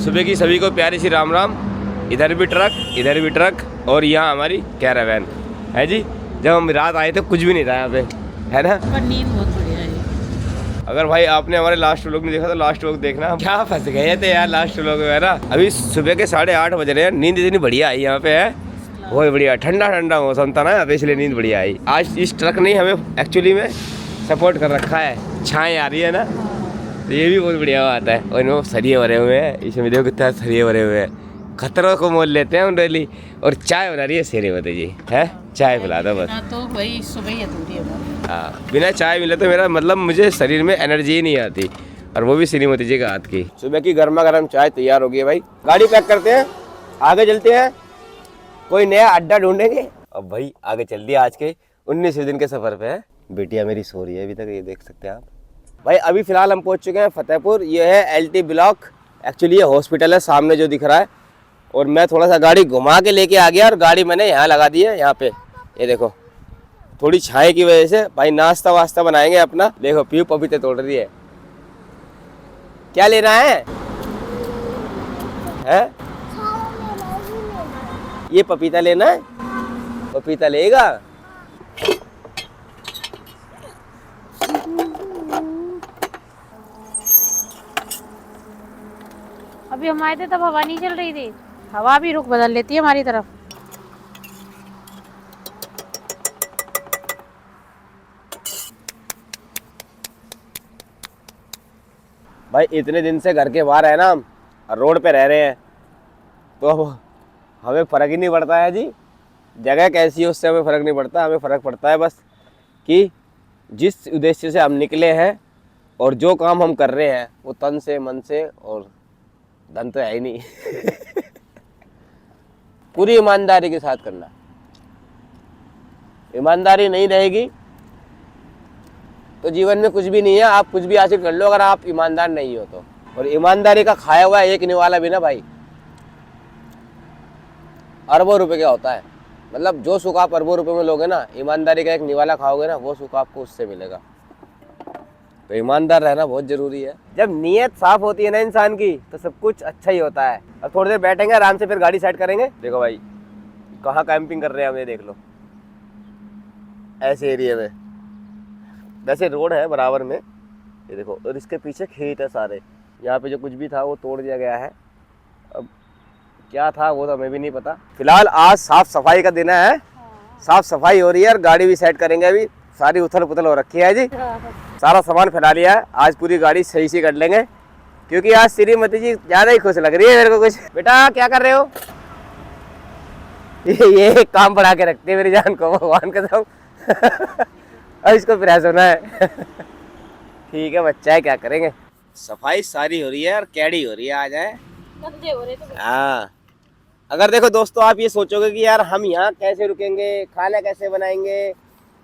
सुबह की सभी को प्यारी सी राम राम। इधर भी ट्रक और यहाँ हमारी कैरावैन है जी। जब हम रात आए थे कुछ भी नहीं था यहाँ पे, है ना। पर नींद बहुत बढ़िया है। अगर भाई आपने हमारे लास्ट व्लॉग नहीं देखा तो लास्ट व्लॉग देखना। क्या फंस गए थे यार लास्ट व्लॉग में, है ना। अभी सुबह के 8:30 बज रहे हैं। नींद इतनी बढ़िया आई यहाँ पे, है बहुत बढ़िया। ठंडा ठंडा मौसम था ना यहाँ पे, इसलिए नींद बढ़िया आई। आज इस ट्रक ने हमें एक्चुअली में सपोर्ट कर रखा है, छाएँ आ रही है ना, तो ये भी बहुत बढ़िया बात है। और इनमें सरिये भरे हुए हैं, इसमें देखो कितना सरिये भरे हुए हैं। खतरों को मोल लेते हैं डेली। और चाय बना रही है श्रीमती जी, है चाय पिला दो बस। तो वही सुबह ही अधूरी है। हाँ, बिना चाय मिले तो मेरा मतलब मुझे शरीर में एनर्जी ही नहीं आती, और वो भी श्रीमती जी के हाथ की। सुबह की गर्मा गर्म चाय तैयार हो गई है भाई। गाड़ी पैक करते हैं, आगे चलते हैं, कोई नया अड्डा ढूंढेंगे। अब भाई आगे चल दिया, आज के 19वें दिन के सफर पे है। बेटिया मेरी सो रही है अभी तक, ये देख सकते हैं आप भाई। अभी फिलहाल हम पहुंच चुके हैं फतेहपुर। ये है LT ब्लॉक, एक्चुअली ये हॉस्पिटल है सामने जो दिख रहा है। और मैं थोड़ा सा गाड़ी घुमा के लेके आ गया, और गाड़ी मैंने यहाँ लगा दी है, यहाँ पे ये देखो। थोड़ी छाए की वजह से भाई नाश्ता वास्ता बनाएंगे अपना। देखो पीयू पपीते तोड़ रही है। क्या लेना है? ये पपीता लेना है, पपीता लेगा। अभी हम आए थे तब हवा नहीं चल रही थी, हवा भी रुख बदल लेती है हमारी तरफ। भाई इतने दिन से घर के बाहर है ना हम, और रोड पे रह रहे हैं, तो अब हमें फ़र्क ही नहीं पड़ता है जी। जगह कैसी है उससे हमें फ़र्क नहीं पड़ता। हमें फ़र्क पड़ता है बस कि जिस उद्देश्य से हम निकले हैं और जो काम हम कर रहे हैं वो तन से मन से, और धन तो है ही नहीं पूरी ईमानदारी के साथ करना। ईमानदारी नहीं रहेगी तो जीवन में कुछ भी नहीं है। आप कुछ भी हासिल कर लो अगर आप ईमानदार नहीं हो तो। और ईमानदारी का खाया हुआ एक निवाला भी ना भाई अरबों रुपए का होता है। मतलब जो सुख आप अरबों रुपए में लोगे ना, ईमानदारी का एक निवाला खाओगे ना, वो सुख आपको उससे मिलेगा। तो ईमानदार रहना बहुत जरूरी है। जब नीयत साफ होती है ना इंसान की, तो सब कुछ अच्छा ही होता है। अब थोड़ी देर बैठेंगे आराम से, फिर गाड़ी सेट करेंगे। देखो भाई कहाँ कैंपिंग कर रहे हैं हम, ये देख लो ऐसे एरिया में। वैसे रोड है बराबर में, ये देखो, और इसके पीछे खेत है सारे। यहाँ पे जो कुछ भी था वो तोड़ दिया गया है। अब क्या था वो तो हमें भी नहीं पता। फिलहाल आज साफ सफाई का दिन है, साफ सफाई हो रही है, और गाड़ी भी सेट करेंगे। अभी सारी उथल पुथल हो रखी है जी, सारा सामान फैला लिया है। आज पूरी गाड़ी सही से कर लेंगे, क्योंकि आज श्रीमती जी ज़्यादा ही खुश लग रही है मेरे को। कुछ बेटा क्या कर रहे हो? ये काम बढ़ा के रखते हैं मेरी जान को, भगवान कसम अब इसको प्रयास होना है ठीक है बच्चा है, क्या करेंगे। सफाई सारी हो रही है और कैडी हो रही है आज, है गंदे हो रहे थे। हाँ। अगर देखो दोस्तों, आप ये सोचोगे कि यार हम यहाँ कैसे रुकेंगे, खाना कैसे बनाएंगे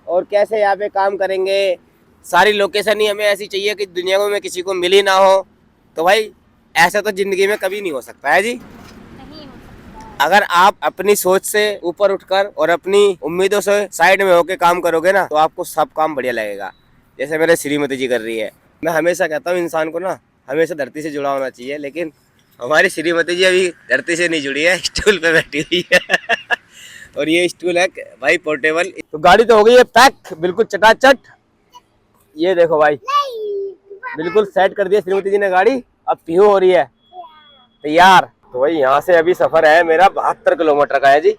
और कैसे यहाँ पे काम करेंगे, सारी लोकेशन ही हमें ऐसी चाहिए कि दुनिया में किसी को मिली ना हो, तो भाई ऐसा तो जिंदगी में कभी नहीं हो सकता है जी। नहीं हो सकता। अगर आप अपनी सोच से ऊपर उठकर और अपनी उम्मीदों से साइड में होकर काम करोगे ना, तो आपको सब काम बढ़िया लगेगा, जैसे मेरे श्रीमती जी कर रही है। मैं हमेशा कहता हूँ इंसान को ना हमेशा धरती से जुड़ा होना चाहिए, लेकिन हमारी श्रीमती जी अभी धरती से नहीं जुड़ी है, स्टूल पे बैठी हुई है और ये स्टूल है भाई पोर्टेबल। तो गाड़ी तो हो गई है पैक बिल्कुल चटाचट। ये देखो भाई बिल्कुल सेट कर दिया श्रीमती जी ने गाड़ी। अब पीहू हो रही है तैयार। तो भाई यहाँ से अभी सफर है मेरा 72 किलोमीटर का है जी।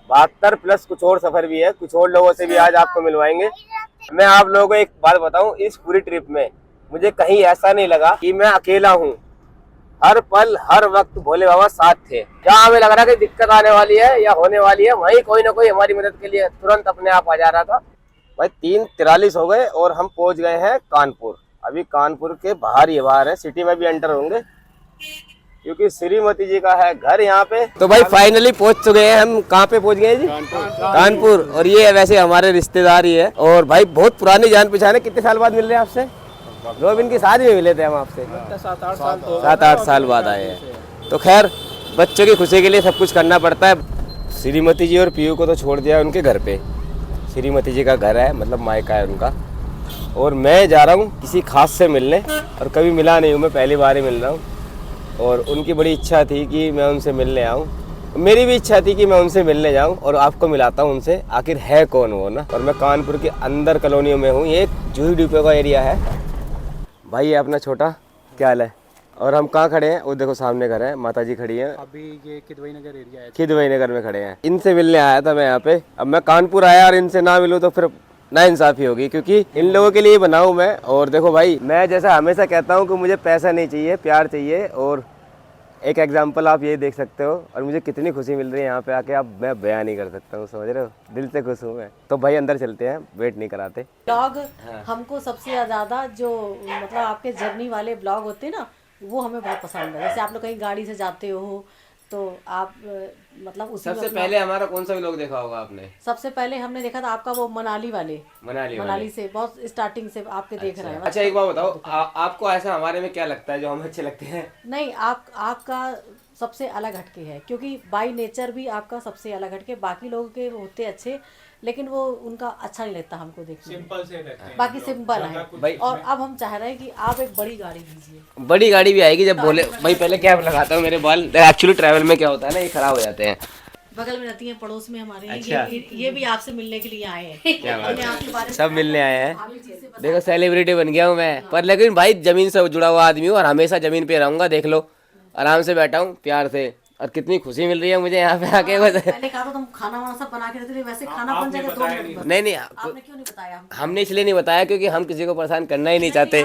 72 प्लस कुछ और सफर भी है, कुछ और लोगों से भी आज आपको मिलवाएंगे। मैं आप लोगों को एक बात बताऊं, इस पूरी ट्रिप में मुझे कहीं ऐसा नहीं लगा कि मैं अकेला हूँ। हर पल हर वक्त भोले बाबा साथ थे। जहाँ हमें लग रहा कि दिक्कत आने वाली है या होने वाली है, वहीं कोई ना कोई हमारी मदद के लिए तुरंत अपने आप आ जा रहा था। भाई 3:43 हो गए और हम पहुंच गए हैं कानपुर। अभी कानपुर के बाहर ही बाहर है, सिटी में भी एंटर होंगे क्योंकि श्रीमती जी का है घर यहाँ पे। तो भाई फाइनली पहुंच चुके हैं हम। कहाँ पे पहुंच गए जी? कानपुर। और ये वैसे हमारे रिश्तेदार ही है, और भाई बहुत पुरानी जान पहचान है। कितने साल बाद मिल रहे हैं आपसे? रोबिन की शादी में मिले थे हम आपसे, 7-8 साल बाद आए हैं। तो खैर बच्चों की खुशी के लिए सब कुछ करना पड़ता है। श्रीमती जी और पीयू को तो छोड़ दिया उनके घर पे, श्रीमती जी का घर है, मतलब मायका है उनका। और मैं जा रहा हूँ किसी खास से मिलने, और कभी मिला नहीं हूँ मैं, पहली बार ही मिल रहा हूँ। और उनकी बड़ी इच्छा थी कि मैं उनसे मिलने आऊँ। मेरी भी इच्छा थी कि मैं उनसे मिलने जाऊं और आपको मिलाता हूं उनसे, आखिर है कौन वो ना। और मैं कानपुर के अंदर कॉलोनियों में हूं, ये एक जूही डिपो का एरिया है। भाई ये अपना छोटा, क्या हाल है? और हम कहाँ खड़े हैं? वो देखो सामने घर है, माता जी खड़ी हैं। अभी ये किदवई नगर एरिया है। किदवई नगर में खड़े हैं। इनसे मिलने आया था मैं यहाँ पे। अब मैं कानपुर आया और इनसे ना मिलूँ तो फिर ना इंसाफी होगी, क्योंकि इन लोगों के लिए बना हूँ मैं। और देखो भाई, मैं जैसा हमेशा कहता हूँ कि मुझे पैसा नहीं चाहिए, प्यार चाहिए। और एक एग्जाम्पल आप ये देख सकते हो। और मुझे कितनी खुशी मिल रही है यहाँ पे आके, आप मैं बयान नहीं कर सकता हूँ, समझ रहे हो? दिल से खुश हूँ मैं। तो भाई अंदर चलते हैं, वेट नहीं कराते। ब्लॉग हमको सबसे ज़्यादा जो मतलब आपके जर्नी वाले ब्लॉग होते हैं ना, वो हमें बहुत पसंद है। जैसे आप लोग कहीं गाड़ी से जाते हो तो आप मतलब उसी सबसे में पहले हमारा कौन सा व्लॉग देखा होगा आपने? सबसे पहले हमने देखा था आपका वो मनाली वाले। मनाली से बहुत स्टार्टिंग से आपके देख रहे हैं। अच्छा एक बात बताओ, आपको ऐसा हमारे में क्या लगता है जो हमें अच्छे लगते हैं? नहीं, आपका सबसे अलग हटके है, क्योंकि बाई नेचर भी आपका सबसे अलग हटके। बाकी लोगों के होते अच्छे, लेकिन वो उनका अच्छा नहीं लगता हमको देखने में। सिंपल से लगते हैं, बाकी सिंपल है भाई। और अब हम चाह रहे हैं कि आप एक बड़ी गाड़ी लीजिए। बड़ी गाड़ी भी आएगी जब बोले। भाई पहले क्या लगाता हूँ, मेरे बाल एक्चुअली ट्रैवल में क्या होता है ना, ये खराब हो जाते हैं। बगल में रहती है, पड़ोस में हमारे। अच्छा। ये भी आपसे मिलने के लिए आए हैं। क्या बात हमने आपके बारे है, में सब मिलने आए हैं। काफी चीजें बताई। देखो सेलिब्रिटी बन गया हूँ मैं, पर लेकिन भाई जमीन से जुड़ा हुआ आदमी हूँ और हमेशा जमीन पे रहूंगा। देख लो, आराम से बैठा हूँ प्यार से, और कितनी खुशी मिल रही है मुझे यहाँ पे आके। पहले कहा तो तुम खाना वाना सब बना के देते थे, वैसे खाना बन जाएगा 2 मिनट बस। नहीं आपने क्यों नहीं बताया हमको? हमने इसलिए नहीं बताया क्योंकि हम किसी को परेशान करना ही नहीं चाहते।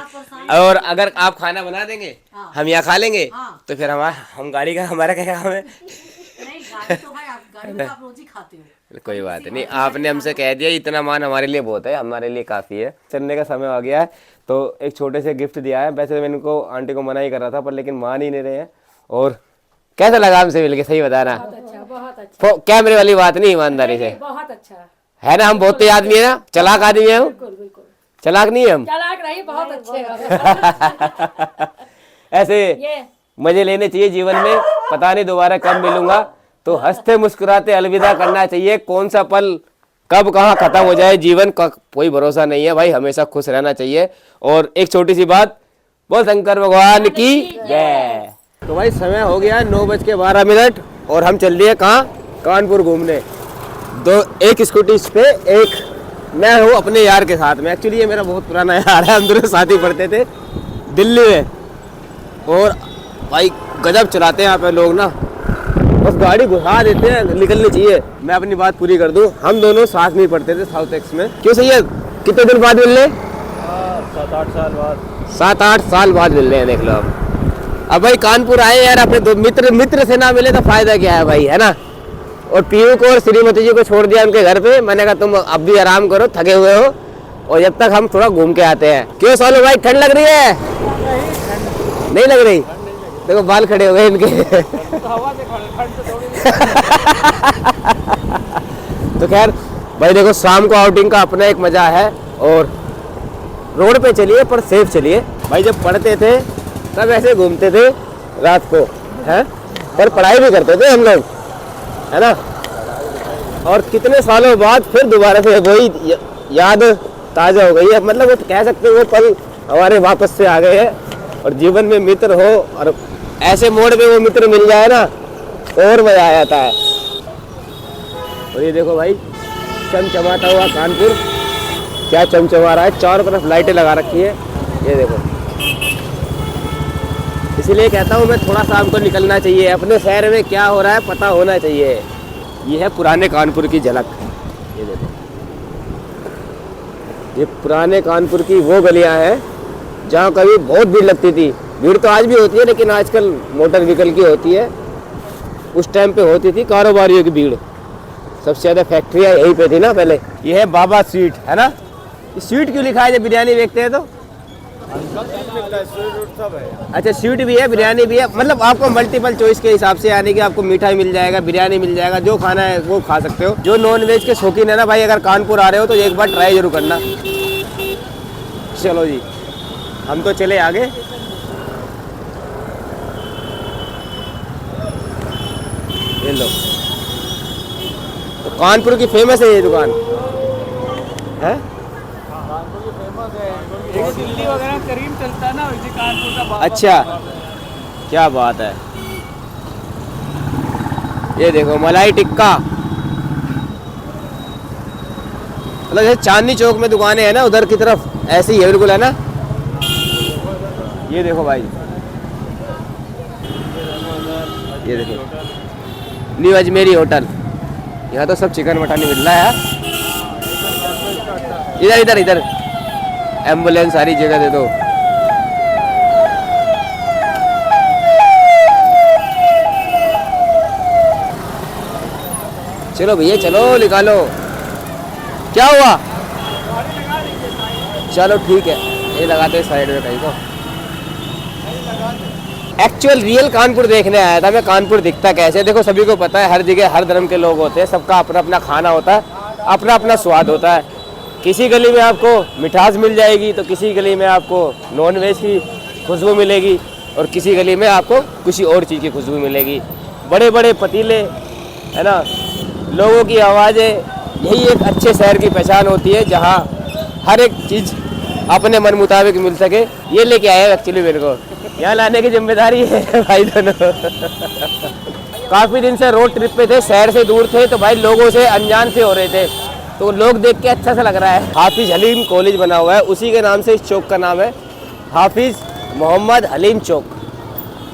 और अगर आप खाना बना देंगे, हम यहाँ खा लेंगे, तो फिर हम गाड़ी का हमारा क्या काम है? नहीं, गाड़ी तो भाई आप गाड़ी में आप रोज ही खाते हो। कोई बात नहीं, आपने हमसे कह दिया, इतना मान हमारे लिए बहुत है, हमारे लिए काफ़ी है। चलने का समय आ गया है, तो एक छोटे से गिफ्ट दिया है। वैसे मैंने इनको आंटी को मना ही कर रहा था, पर लेकिन मान ही नहीं रहे हैं। और कैसा लगा हमसे मिलके, सही बताना? बहुत अच्छा, कैमरे वाली बात नहीं, ईमानदारी से। बहुत अच्छा है ना, हम बहुत तेज आदमी है ना, चलाक आदमी है हम। बिल्कुल चलाक नहीं है हम। चलाक रही, बहुत अच्छे। ऐसे मजे लेने चाहिए जीवन में, पता नहीं दोबारा कब मिलूंगा, तो हंसते मुस्कुराते अलविदा करना चाहिए। कौन सा पल कब कहाँ खत्म हो जाए जीवन का कोई भरोसा नहीं है भाई, हमेशा खुश रहना चाहिए। और एक छोटी सी बात, बोल शंकर भगवान की जय। तो भाई समय हो गया 9:12 और हम चल दिए कहाँ? कानपुर घूमने। एक स्कूटी इस पे, एक मैं हूँ अपने यार के साथ में। एक्चुअली ये मेरा बहुत पुराना यार है, हम दोनों साथ ही पढ़ते थे दिल्ली में। और भाई गजब चलाते हैं यहाँ पे लोग ना, बस गाड़ी घुसा देते हैं, निकलनी चाहिए। मैं अपनी बात पूरी कर दूं, हम दोनों साथ में ही पढ़ते थे साउथ एक्स में। क्यों सैयद, कितने दिन बाद मिल रहे? 7-8 साल बाद। 7-8 साल बाद मिल रहे हैं, देख लो। अब भाई कानपुर आए यार, अपने दो मित्र से ना मिले तो फायदा क्या है भाई, है ना? और पीयू को और श्रीमती जी को छोड़ दिया उनके घर पे। मैंने कहा तुम अब भी आराम करो, थके हुए हो, और जब तक हम थोड़ा घूम के आते हैं। क्यों सालो भाई, ठंड लग रही है? नहीं लग रही? देखो बाल खड़े हो गए इनके। तो खैर भाई देखो, शाम को आउटिंग का अपना एक मजा है। और रोड पे चलिए पर सेफ चलिए भाई। जब पढ़ते थे तब ऐसे घूमते थे रात को, हैं? पर पढ़ाई भी करते थे हम लोग, है ना? और कितने सालों बाद फिर दोबारा से वही याद ताज़ा हो गई है। मतलब वो कह सकते हो वो पल हमारे वापस से आ गए हैं। और जीवन में मित्र हो और ऐसे मोड़ पे वो मित्र मिल जाए ना, और मजा आ जाता है। और ये देखो भाई, चमचमाता हुआ कानपुर, क्या चमचमा रहा है, चारों तरफ लाइटें लगा रखी है, ये देखो। इसीलिए कहता हूँ मैं, थोड़ा शाम को निकलना चाहिए, अपने शहर में क्या हो रहा है पता होना चाहिए। ये है पुराने कानपुर की झलक, ये देखो। ये पुराने कानपुर की वो गलियां हैं जहाँ कभी बहुत भीड़ लगती थी। भीड़ तो आज भी होती है, लेकिन आजकल मोटर व्हीकल की होती है। उस टाइम पे होती थी कारोबारियों की भीड़, सबसे ज़्यादा फैक्ट्रियाँ यहीं पे थी ना पहले। ये है बाबा स्वीट, है ना? स्वीट क्यों लिखा है जब बिरयानी बेचते हैं तो? अच्छा, स्वीट भी है, बिरयानी भी है, मतलब आपको मल्टीपल चॉइस के हिसाब से, यानी कि आपको मिठाई मिल जाएगा, बिरयानी मिल जाएगा, जो खाना है वो खा सकते हो। जो नॉन वेज के शौकीन है ना भाई, अगर कानपुर आ रहे हो तो एक बार ट्राई जरूर करना। चलो जी, हम तो चले आगे। ये लो, तो कानपुर की फेमस है ये दुकान, है? दिल्ली वगैरह करीम चलता है ना, वैसे कानपुर का अच्छा, क्या बात है। ये देखो मलाई टिक्का, मतलब जैसे चांदनी चौक में दुकानें हैं ना उधर की तरफ, ऐसे ही है बिल्कुल, है ना। ये देखो भाई, ये देखो न्यू अजमेरी होटल, यहाँ तो सब चिकन मटन ही मिल रहा है। इधर इधर इधर एम्बुलेंस सारी जगह दे दो। चलो भैया चलो निकालो। क्या हुआ? चलो ठीक है, ये लगाते हैं साइड में कहीं को। एक्चुअल रियल कानपुर देखने आया था मैं, कानपुर दिखता कैसे। देखो सभी को पता है हर जगह हर धर्म के लोग होते हैं, सबका अपना अपना खाना होता है, अपना अपना स्वाद होता है। किसी गली में आपको मिठास मिल जाएगी तो किसी गली में आपको नॉन वेज की खुशबू मिलेगी और किसी गली में आपको किसी और चीज़ की खुशबू मिलेगी। बड़े बड़े पतीले, है ना, लोगों की आवाज़ें, यही एक अच्छे शहर की पहचान होती है जहाँ हर एक चीज़ अपने मन मुताबिक मिल सके। ये लेके आए एक्चुअली मेरे को, यहाँ लाने की जिम्मेदारी है भाई दोनों। काफ़ी दिन से रोड ट्रिप पे थे, शहर से दूर थे, तो भाई लोगों से अनजान से हो रहे थे, तो लोग देख के अच्छा सा लग रहा है। हाफिज हलीम कॉलेज बना हुआ है, उसी के नाम से इस चौक का नाम है हाफिज मोहम्मद हलीम चौक।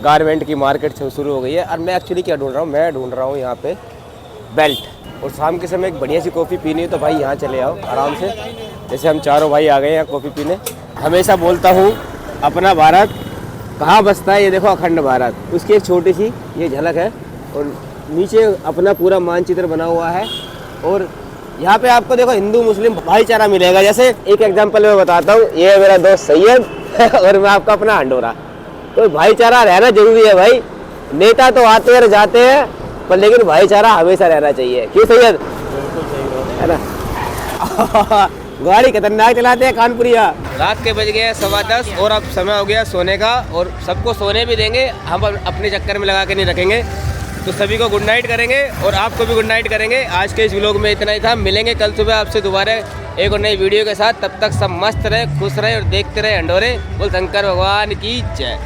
गारमेंट की मार्केट से शुरू हो गई है। और मैं एक्चुअली क्या ढूंढ रहा हूँ, मैं ढूंढ रहा हूँ यहाँ पे बेल्ट। और शाम के समय एक बढ़िया सी कॉफ़ी पीनी है तो भाई यहाँ चले आओ आराम से। जैसे हम चारों भाई आ गए हैं कॉफ़ी पीने। हमेशा बोलता हूँ अपना भारत कहाँ बसता है, ये देखो अखंड भारत, उसकी एक छोटी सी ये झलक है। और नीचे अपना पूरा मानचित्र बना हुआ है। और यहाँ पे आपको देखो हिंदू मुस्लिम भाईचारा मिलेगा। जैसे एक एग्जांपल मैं बताता हूँ, ये है मेरा दोस्त सैयद और मैं आपका अपना हंडोरा। तो भाईचारा रहना जरूरी है भाई। नेता तो आते और जाते हैं पर लेकिन भाईचारा हमेशा रहना चाहिए। क्यों सैयद? है ना। गाड़ी खतरनाक चलाते हैं कानपुरिया। रात के बज गए 10:15 और अब समय हो गया सोने का। और सबको सोने भी देंगे, हम अपने चक्कर में लगा के नहीं रखेंगे। तो सभी को गुड नाइट करेंगे और आपको भी गुड नाइट करेंगे। आज के इस व्लॉग में इतना ही था। मिलेंगे कल सुबह आपसे दोबारा एक और नई वीडियो के साथ। तब तक सब मस्त रहे, खुश रहे और देखते रहे हंडोरे। बोल शंकर भगवान की जय।